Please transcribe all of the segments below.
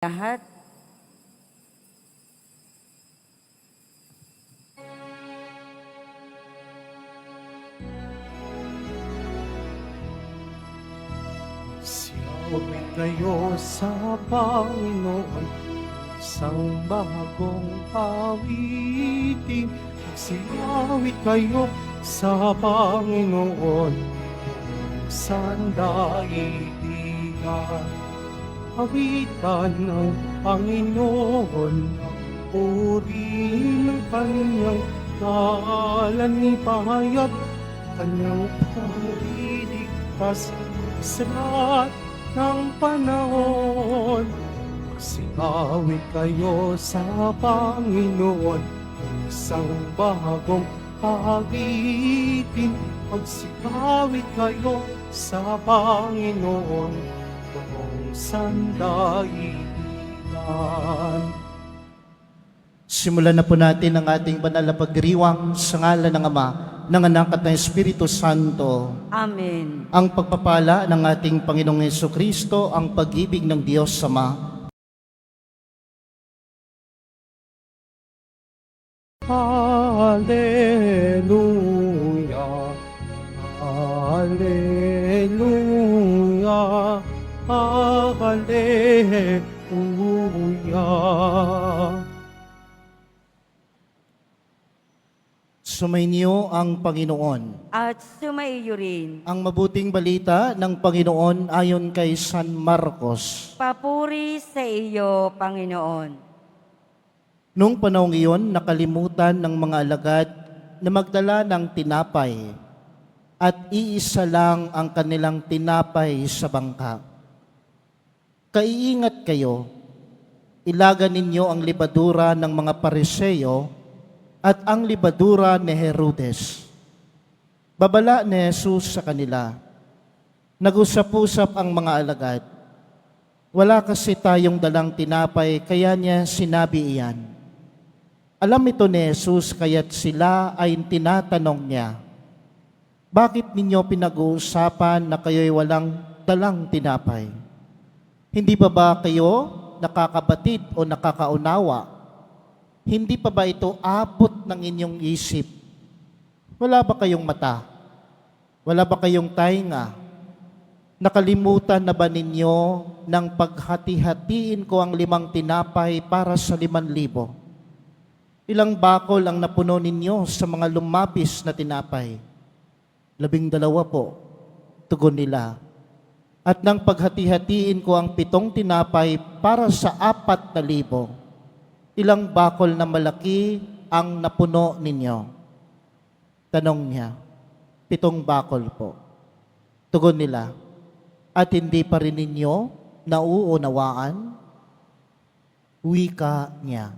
lahat. Siyawin kayo sa Panginoon, isang bagong awitin. Siyawin kayo sa Panginoon, isang daigdigan. Awitan ng Panginoon, puri ng kanyang ngalan, ipahayag kanyang pag-iligtas sa lahat ng panahon. Magsiawit kayo sa Panginoon, isang bagong awitin. Magsiawit kayo sa Panginoon, buong sandaihan. Simulan na po natin ang ating banal na pagdiriwang sa ngalan ng Ama, ng Anak at ng Espiritu Santo. Amen. Ang pagpapala ng ating Panginoong Hesukristo, ang pag-ibig ng Diyos Ama. Hallelujah, Hallelujah, Hallelujah. Sumainyo ang Panginoon. At sumaiyo rin. Ang mabuting balita ng Panginoon ayon kay San Marcos. Papuri sa iyo, Panginoon. Noong panahong iyon, nakalimutan ng mga alagad na magdala ng tinapay at iisa lang ang kanilang tinapay sa bangka. Kaiingat kayo, ilagan ninyo ang libadura ng mga Pariseo at ang libadura ni Herodes. Babala ni Jesus sa kanila. Nag-usap-usap ang mga alagad. Wala kasi tayong dalang tinapay, kaya niya sinabi iyan. Alam ito ni Jesus, kaya't sila ay tinatanong niya, bakit ninyo pinag-uusapan na kayo'y walang dalang tinapay? Hindi ba kayo nakakabatid o nakakaunawa? Hindi pa ba ito abot ng inyong isip? Wala ba kayong mata? Wala ba kayong tainga? Nakalimutan na ba ninyo nang paghati-hatiin ko ang 5 tinapay para sa 5,000? Ilang bakol ang napuno ninyo sa mga lumapis na tinapay? 12 po, tugon nila. At nang paghati-hatiin ko ang 7 tinapay para sa 4,000, ilang bakol na malaki ang napuno ninyo? Tanong niya. 7 bakol po. Tugon nila. At hindi pa rin ninyo nauunawaan? Wika niya.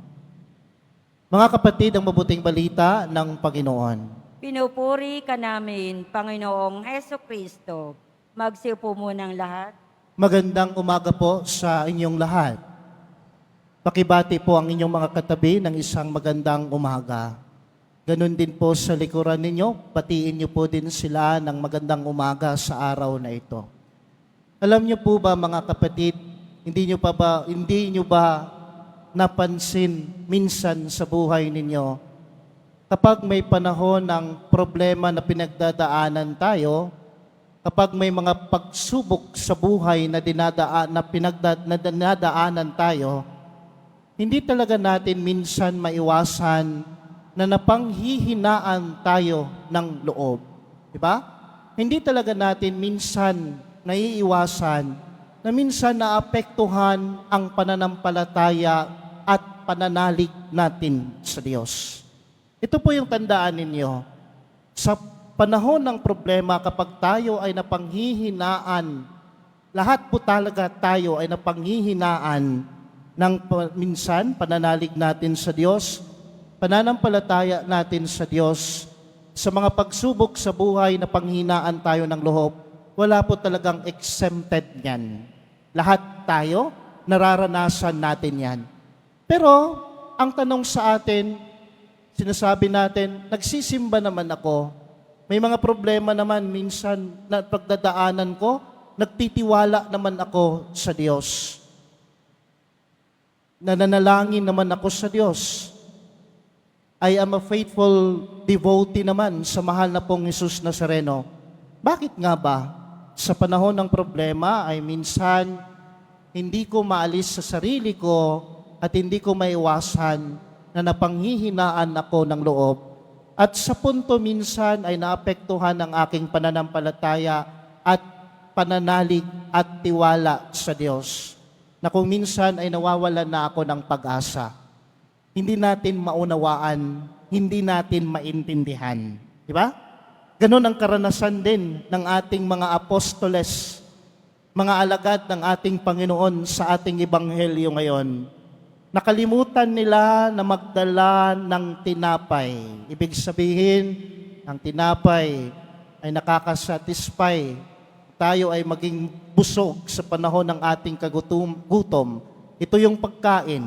Mga kapatid, ang mabuting balita ng Panginoon. Pinupuri ka namin, Panginoong Hesukristo. Magsiupo munang lahat. Magandang umaga po sa inyong lahat. Pakibati po ang inyong mga katabi ng isang magandang umaga. Ganon din po sa likuran ninyo, batiin niyo po din sila ng magandang umaga sa araw na ito. Alam niyo po ba mga kapatid, hindi niyo ba napansin minsan sa buhay ninyo, kapag may panahon ng problema na pinagdadaanan tayo, kapag may mga pagsubok sa buhay na dinadaanan tayo, hindi talaga natin minsan maiwasan na napanghihinaan tayo ng loob. Diba? Hindi talaga natin minsan naiiwasan na minsan naapektuhan ang pananampalataya at pananalig natin sa Diyos. Ito po yung tandaan ninyo. Sa panahon ng problema, kapag tayo ay napanghihinaan, lahat po talaga tayo ay napanghihinaan ng minsan pananalig natin sa Diyos, pananampalataya natin sa Diyos, sa mga pagsubok sa buhay na panghinaan tayo ng loob, wala po talagang exempted yan. Lahat tayo, nararanasan natin yan. Pero, ang tanong sa atin, sinasabi natin, nagsisimba naman ako. May mga problema naman minsan na pagdadaanan ko, nagtitiwala naman ako sa Diyos. nananalangin naman ako sa Diyos. I am a faithful devotee naman sa mahal na pong Jesus Nazareno. Bakit nga ba sa panahon ng problema ay minsan hindi ko maalis sa sarili ko at hindi ko maiwasan na napanghihinaan ako ng loob. At sa punto minsan ay naapektuhan ang aking pananampalataya at pananalig at tiwala sa Diyos. Na kung minsan ay nawawalan na ako ng pag-asa. Hindi natin maunawaan, hindi natin maintindihan. Di ba? Ganon ang karanasan din ng ating mga apostoles, mga alagad ng ating Panginoon sa ating ebanghelyo ngayon. Nakalimutan nila na magdala ng tinapay. Ibig sabihin, ang tinapay ay nakakasatisfy. Tayo ay maging busog sa panahon ng ating gutom. Ito yung pagkain.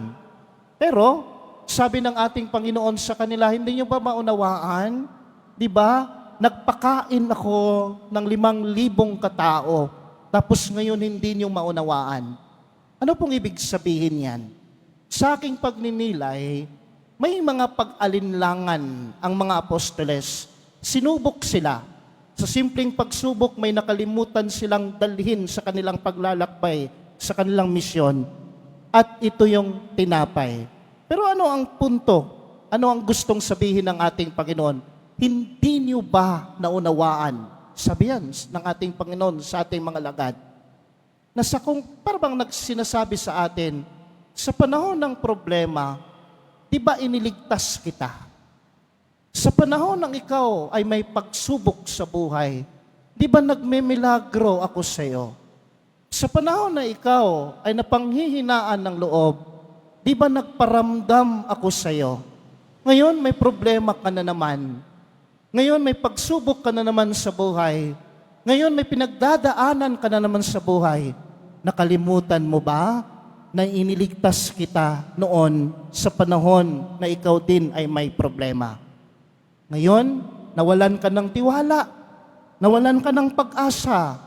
Pero, sabi ng ating Panginoon sa kanila, hindi nyo ba maunawaan? Di ba? Nagpakain ako ng 5,000 katao. Tapos ngayon hindi nyo maunawaan. Ano pong ibig sabihin yan? Sa aking pagninilay, may mga pag-alinlangan ang mga apostoles. Sinubok sila. Sa simpleng pagsubok, may nakalimutan silang dalhin sa kanilang paglalakbay, sa kanilang misyon. At ito yung tinapay. Pero ano ang punto? Ano ang gustong sabihin ng ating Panginoon? Hindi niyo ba naunawaan? Sabi yan ng ating Panginoon sa ating mga lagad. Na sa kung parang nagsinasabi sa atin, sa panahon ng problema, di ba iniligtas kita? Sa panahon ng ikaw ay may pagsubok sa buhay, di ba nagmemilagro ako sa iyo? Sa panahon na ikaw ay napanghihinaan ng loob, di ba nagparamdam ako sa iyo? Ngayon may problema ka na naman. Ngayon may pagsubok ka na naman sa buhay. Ngayon may pinagdadaanan ka na naman sa buhay. Nakalimutan mo ba na iniligtas kita noon sa panahon na ikaw din ay may problema? Ngayon, nawalan ka ng tiwala, nawalan ka ng pag-asa,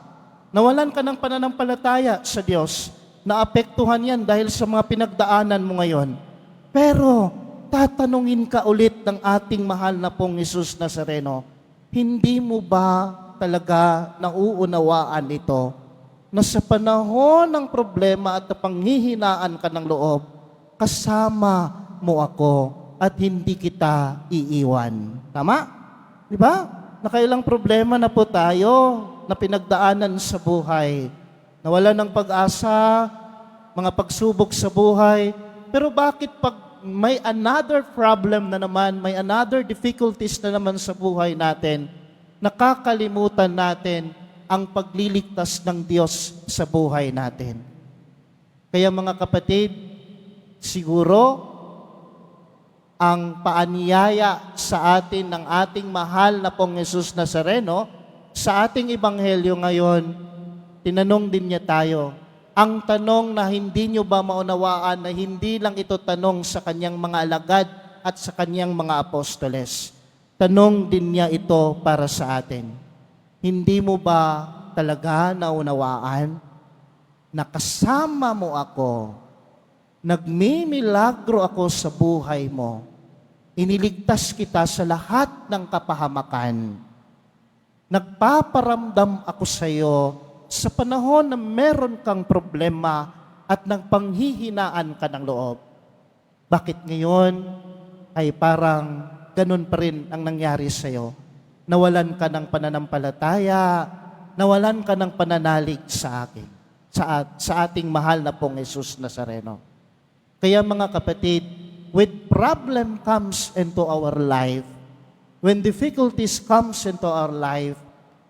nawalan ka ng pananampalataya sa Diyos. Naapektuhan yan dahil sa mga pinagdaanan mo ngayon. Pero, tatanungin ka ulit ng ating mahal na pong Jesus Nazareno, hindi mo ba talaga nauunawaan ito? Na sa panahon ng problema at panghihinaan ka ng loob, kasama mo ako at hindi kita iiwan. Tama? Di ba? Nakailang problema na po tayo na pinagdaanan sa buhay. Nawala ng pag-asa, mga pagsubok sa buhay. Pero bakit pag may another problem na naman, may another difficulties na naman sa buhay natin, nakakalimutan natin ang pagliligtas ng Diyos sa buhay natin. Kaya mga kapatid, siguro ang paanyaya sa atin ng ating mahal na pong Jesus Nazareno, sa ating ebanghelyo ngayon, tinanong din niya tayo. Ang tanong na hindi nyo ba maunawaan na hindi lang ito tanong sa kanyang mga alagad at sa kanyang mga apostoles. Tanong din niya ito para sa atin. Hindi mo ba talaga naunawaan na kasama mo ako, nagmimilagro ako sa buhay mo, iniligtas kita sa lahat ng kapahamakan, nagpaparamdam ako sa iyo sa panahon na meron kang problema at nagpanghihinaan ka ng loob. Bakit ngayon ay parang ganun pa rin ang nangyari sa iyo? Nawalan ka ng pananampalataya, nawalan ka ng pananalig sa akin, sa ating mahal na pong Jesus Nazareno. Kaya mga kapatid, when problem comes into our life, when difficulties comes into our life,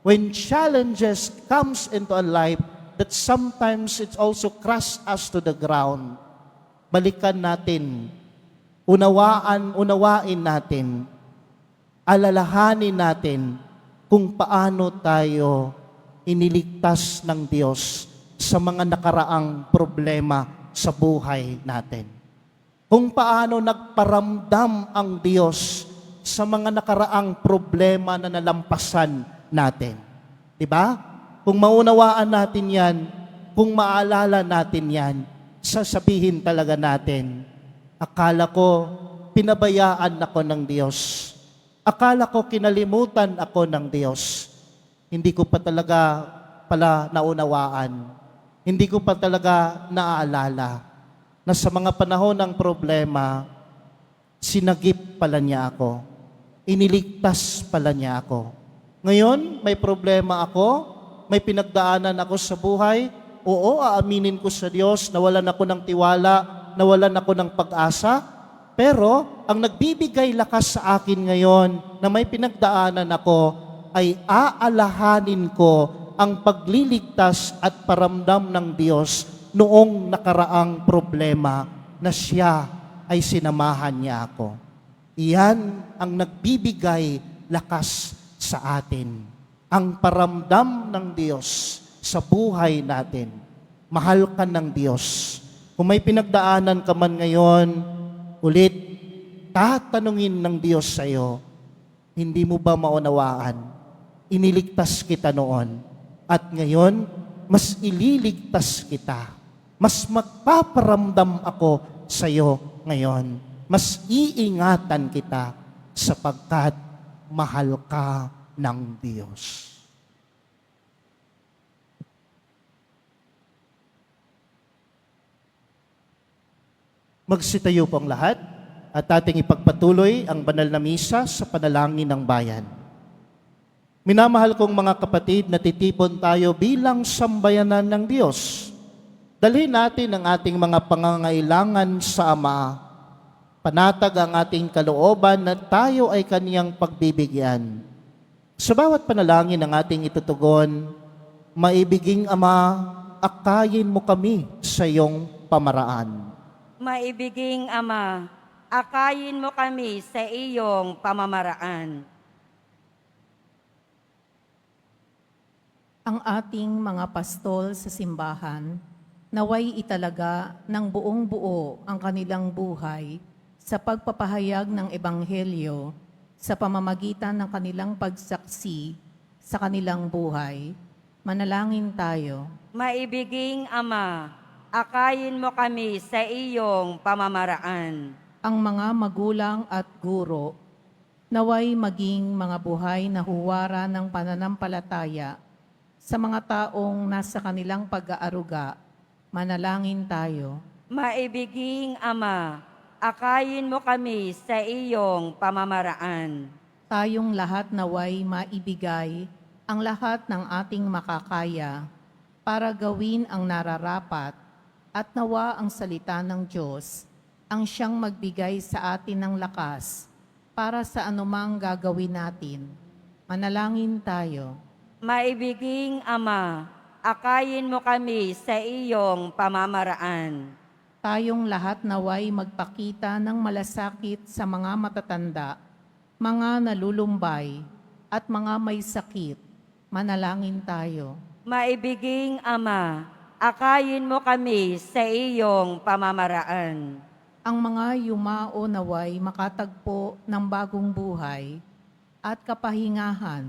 when challenges comes into our life, that sometimes it also crush us to the ground, balikan natin, unawain natin, alalahanin natin kung paano tayo iniligtas ng Diyos sa mga nakaraang problema sa buhay natin. Kung paano nagparamdam ang Diyos sa mga nakaraang problema na nalampasan natin. Diba? Kung maunawaan natin yan, kung maalala natin yan, sasabihin talaga natin, akala ko pinabayaan ako ng Diyos. Akala ko kinalimutan ako ng Diyos. Hindi ko pa talaga pala naunawaan. Hindi ko pa talaga naaalala na sa mga panahon ng problema, sinagip pala niya ako. Iniligtas pala niya ako. Ngayon, may problema ako, may pinagdaanan ako sa buhay, oo, aaminin ko sa Diyos, nawalan ako ng tiwala, nawalan ako ng pag-asa, pero ang nagbibigay lakas sa akin ngayon na may pinagdaanan ako ay aalahanin ko ang pagliligtas at paramdam ng Diyos noong nakaraang problema na siya ay sinamahan niya ako. Iyan ang nagbibigay lakas sa atin. Ang paramdam ng Diyos sa buhay natin. Mahal ka ng Diyos. Kung may pinagdaanan ka man ngayon, ulit, tatanungin ng Diyos sa iyo, hindi mo ba maunawaan? Iniligtas kita noon. At ngayon, mas ililigtas kita. Mas magpaparamdam ako sa iyo ngayon. Mas iingatan kita sapagkat mahal ka ng Diyos. Magsitayo po ang lahat at ating ipagpatuloy ang banal na misa sa panalangin ng bayan. Minamahal kong mga kapatid, natitipon tayo bilang sambayanan ng Diyos. Dalhin natin ang ating mga pangangailangan sa Ama. Panatag ang ating kalooban na tayo ay kaniyang pagbibigyan. Sa bawat panalangin ng ating itutugon, maibiging Ama, akayin mo kami sa iyong pamaraan. Maibiging Ama, akayin mo kami sa iyong pamamaraan. Ang ating mga pastol sa simbahan, naway italaga ng buong buo ang kanilang buhay sa pagpapahayag ng Ebanghelyo sa pamamagitan ng kanilang pagsaksi sa kanilang buhay. Manalangin tayo. Maibiging Ama, akayin mo kami sa iyong pamamaraan. Ang mga magulang at guro, naway maging mga buhay na huwara ng pananampalataya sa mga taong nasa kanilang pag-aaruga. Manalangin tayo. Maibiging Ama, akayin mo kami sa iyong pamamaraan. Tayong lahat naway maibigay ang lahat ng ating makakaya para gawin ang nararapat at nawa ang salita ng Diyos ang siyang magbigay sa atin ng lakas para sa anumang gagawin natin. Manalangin tayo. Maibiging Ama, akayin mo kami sa iyong pamamaraan. Tayong lahat naway magpakita ng malasakit sa mga matatanda, mga nalulumbay, at mga may sakit. Manalangin tayo. Maibiging Ama, akayin mo kami sa iyong pamamaraan. Ang mga yumao naway makatagpo ng bagong buhay at kapahingahan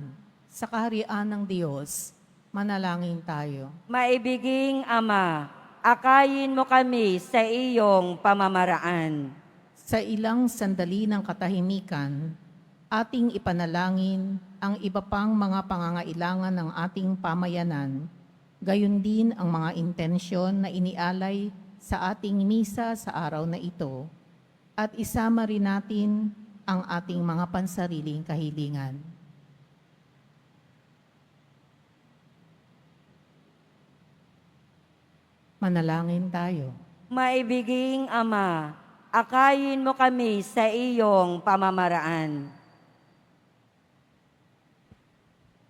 sa kaharian ng Diyos. Manalangin tayo. Maibiging Ama, akayin mo kami sa iyong pamamaraan. Sa ilang sandali ng katahimikan, ating ipanalangin ang iba pang mga pangangailangan ng ating pamayanan, gayon din ang mga intensyon na inialay sa ating misa sa araw na ito, at isama rin natin ang ating mga pansariling kahilingan. Manalangin tayo. Maibiging Ama, akayin mo kami sa iyong pamamaraan.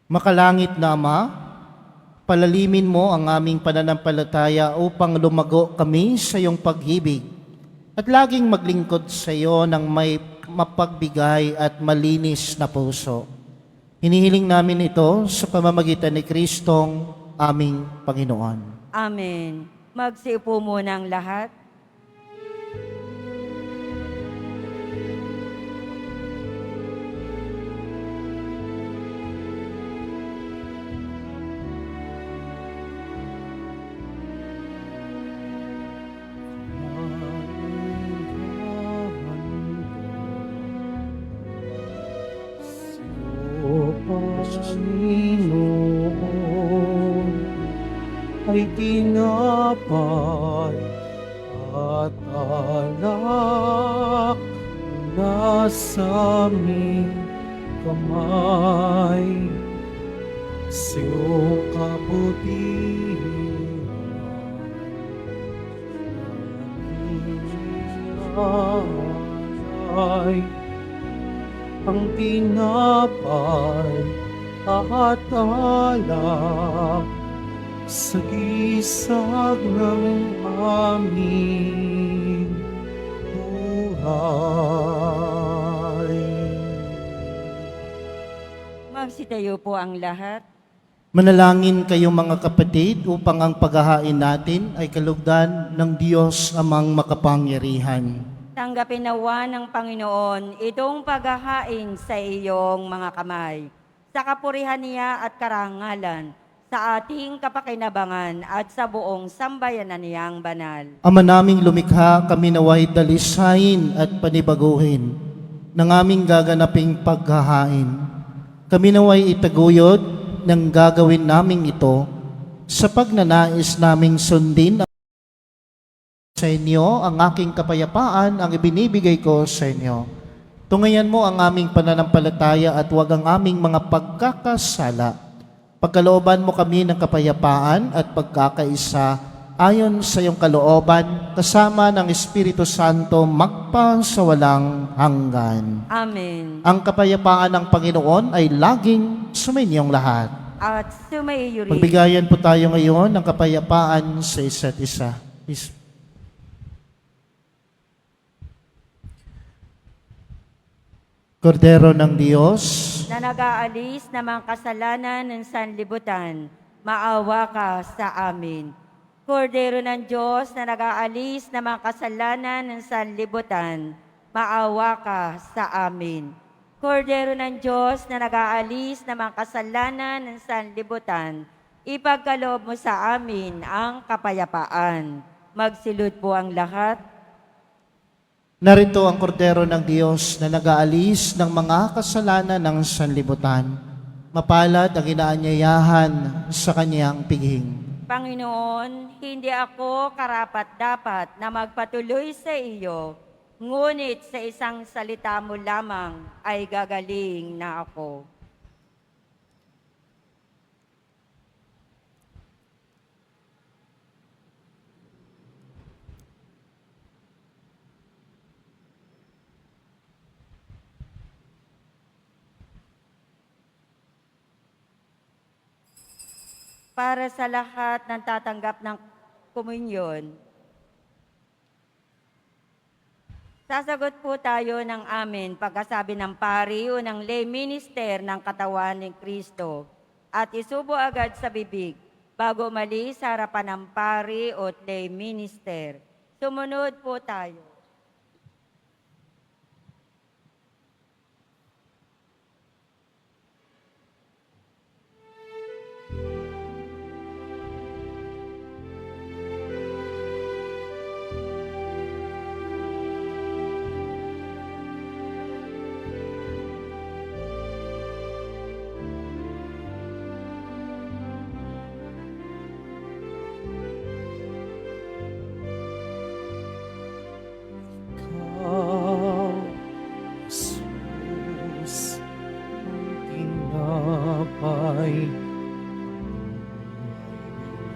Makalangit na Ama, palalimin mo ang aming pananampalataya upang lumago kami sa iyong pag-ibig at laging maglingkod sa iyo ng may mapagbigay at malinis na puso. Hinihiling namin ito sa pamamagitan ni Kristong aming Panginoon. Amen. Magsiupo muna ang lahat. Panginoon ay tinapay at alak na sa aming kamay. Sa iyong kabutihan ay ang tinapay at alak sa gisag ng aming buhay. Magsitayo po ang lahat. Manalangin kayo mga kapatid upang ang paghahain natin ay kalugdan ng Diyos amang makapangyarihan. Tanggapin nawa ng Panginoon itong paghahain sa iyong mga kamay, sa kapurihan niya at karangalan, sa ating kapakinabangan at sa buong sambayanan niyang banal. Ama naming lumikha, kami naway dalisayin at panibaguhin ng aming gaganaping paghahain. Kami naway itaguyod ng gagawin naming ito sa pagnanais naming sundin sa inyo ang aking kapayapaan ang ibinibigay ko sa inyo. Tungayan mo ang aming pananampalataya at huwag ang aming mga pagkakasala. Pagkalooban mo kami ng kapayapaan at pagkakaisa ayon sa iyong kalooban kasama ng Espiritu Santo magpa sa walang hanggan. Amen. Ang kapayapaan ng Panginoon ay laging sumainyong lahat. At sumaiyo rin. Magbigayan po tayo ngayon ng kapayapaan sa isa't isa. Please. Kordero ng Diyos, Na nag-aalis ng mga kasalanan ng sanlibutan, maawa ka sa amin. Kordero ng Diyos na nag-aalis ng mga kasalanan ng sanlibutan, maawa ka sa amin. Kordero ng Diyos na nag-aalis ng mga kasalanan ng sanlibutan, ipagkaloob mo sa amin ang kapayapaan. Magsilod po ang lahat. narito ang Kordero ng Diyos na nag-aalis ng mga kasalanan ng sanlibutan. Mapalad ang inaanyayahan sa kanyang piging. Panginoon, hindi ako karapat-dapat na magpatuloy sa iyo, ngunit sa isang salita mo lamang ay gagaling na ako. Para sa lahat ng tatanggap ng komunyon, sasagot po tayo ng amen pagkasabi ng pari o ng lay minister ng katawan ng Kristo at isubo agad sa bibig bago umalis sa harapan ng pari o lay minister. Sumunod po tayo. Jesus, tinapay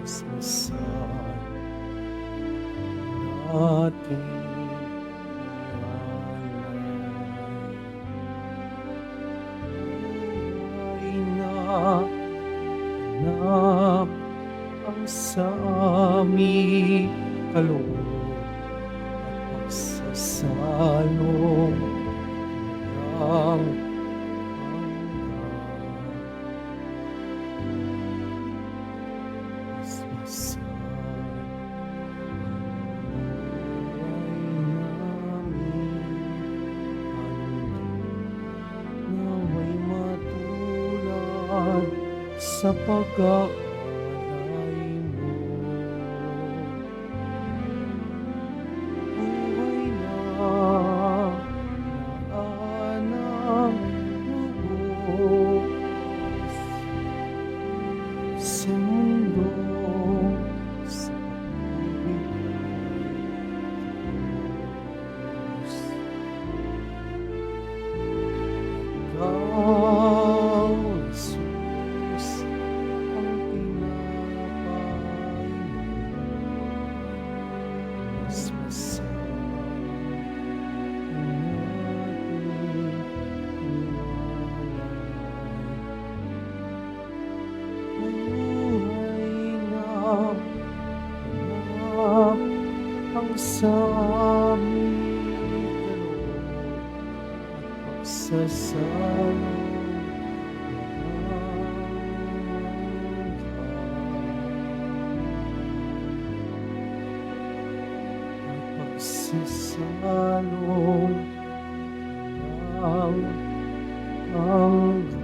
sasan natin ay nahanap ang sa aming kaloob at pagsasalong ang sa pag-aalay mo. Buhay na anang lubos sa amin kaloob at pagsasalo pagsasalong ang hanggang.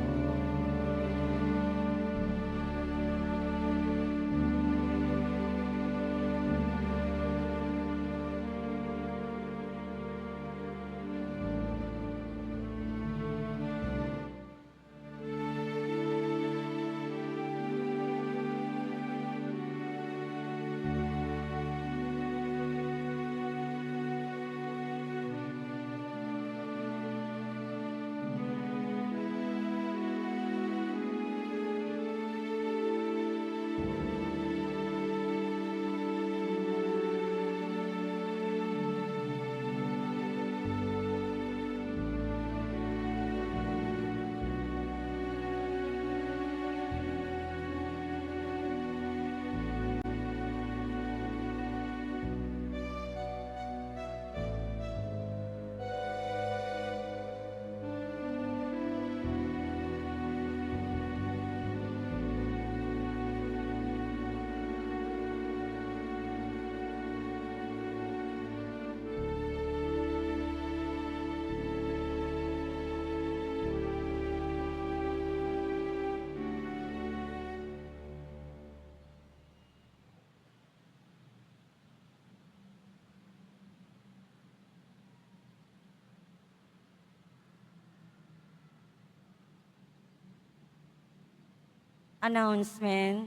Announcement.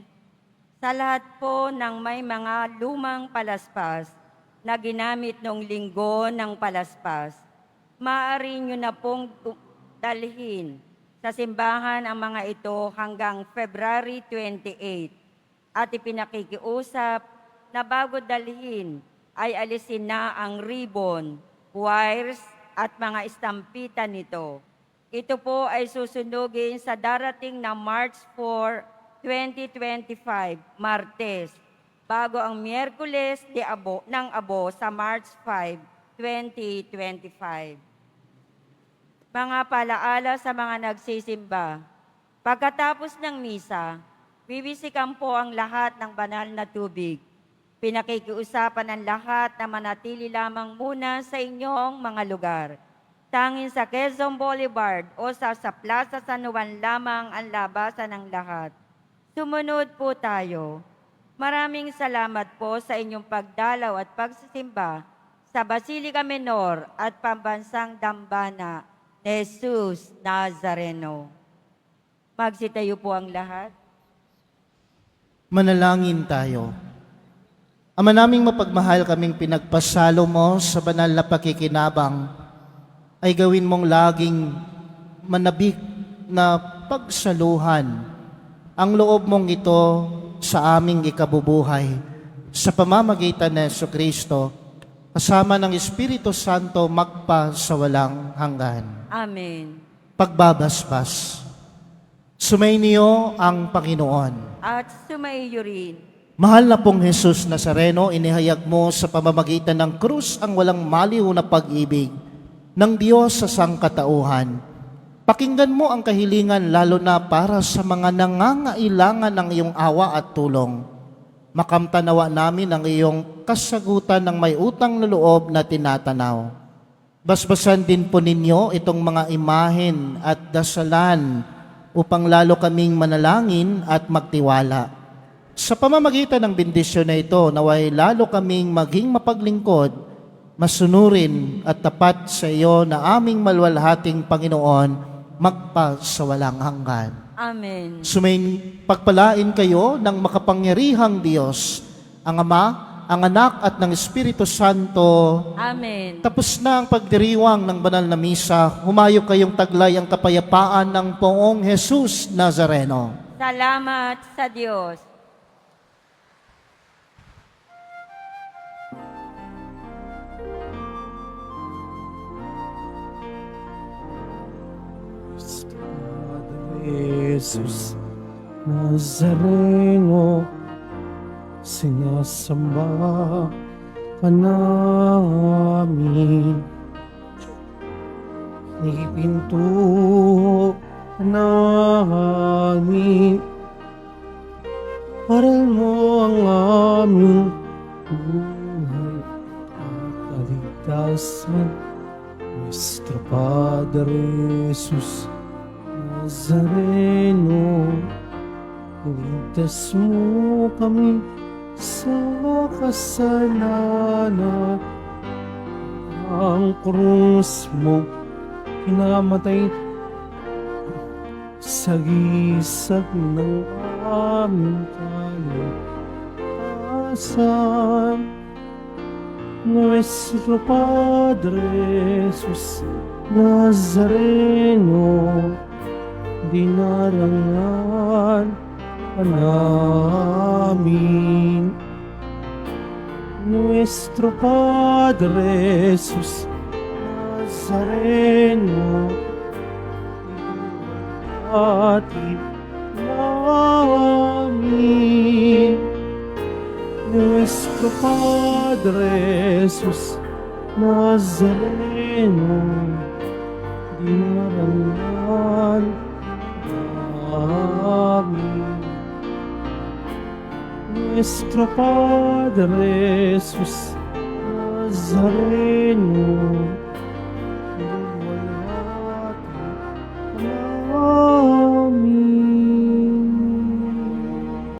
Sa lahat po ng may mga lumang palaspas na ginamit noong linggo ng palaspas, maaari nyo na pong dalhin sa simbahan ang mga ito hanggang February 28 at ipinakikiusap na bago dalhin ay alisin na ang ribbon, wires at mga estampita nito. Ito po ay susunugin sa darating na March 4, 2025, Martes, bago ang Miyerkules ng Abo sa March 5, 2025. Mga palaala sa mga nagsisimba. Pagkatapos ng misa, bibisikan po ang lahat ng banal na tubig. Pinakikiusapan ang lahat na manatili lamang muna sa inyong mga lugar. Tanging sa Quezon Boulevard o sa Plaza San Juan lamang ang labasan ng lahat. Sumunod po tayo. Maraming salamat po sa inyong pagdalaw at pagsisimba sa Basilica Menor at Pambansang Dambana ni Jesus Nazareno. Magsitayo po ang lahat. Manalangin tayo. Ama naming mapagmahal, kaming pinagpasalo mo sa banal na pakikinabang, ay gawin mong laging manabik na pagsaluhan ang loob mong ito sa aming ikabubuhay sa pamamagitan ni Jesucristo, kasama ng Espiritu Santo magpa sa walang hanggan. Amen. Pagbabasbas. Sumainyo ang Panginoon. At sumaiyo rin. Mahal na pong Jesus Nazareno, inihayag mo sa pamamagitan ng krus ang walang maliw na pag-ibig ng Diyos sa sangkatauhan. Pakinggan mo ang kahilingan lalo na para sa mga nangangailangan ng iyong awa at tulong. Makamtanawa namin ang iyong kasagutan ng may utang na loob na tinatanaw. Basbasan din po ninyo itong mga imahen at dasalan upang lalo kaming manalangin at magtiwala. Sa pamamagitan ng bendisyon na ito, naway lalo kaming maging mapaglingkod, masunurin at tapat sa iyo na aming malwalhating Panginoon magpa sa walang hanggan. Amen. Pagpalain kayo ng makapangyarihang Diyos, ang Ama, ang Anak at ng Espiritu Santo. Amen. Tapos na ang pagdiriwang ng banal na misa, humayo kayong taglay ang kapayapaan ng Poong Jesus Nazareno. Salamat sa Diyos. Jesus Nazareno, sinasamba ka namin. Ipinto ka namin. Aral mo ang aming buhay at kaligtasan. Nuestro Padre Jesus Nazareno, ligtas mo kami sa kasalanan. Ang krus mo pinamatay sa gisag ng aming kalikasan. Nuestro Padre Jesus Nazareno, dinarangan ka namin. Nuestro Padre Jesus Nazareno, atin namin. Nuestro Padre Jesus Nazareno, dinarangan namin. Nuestro Padre Jesus Nazareno,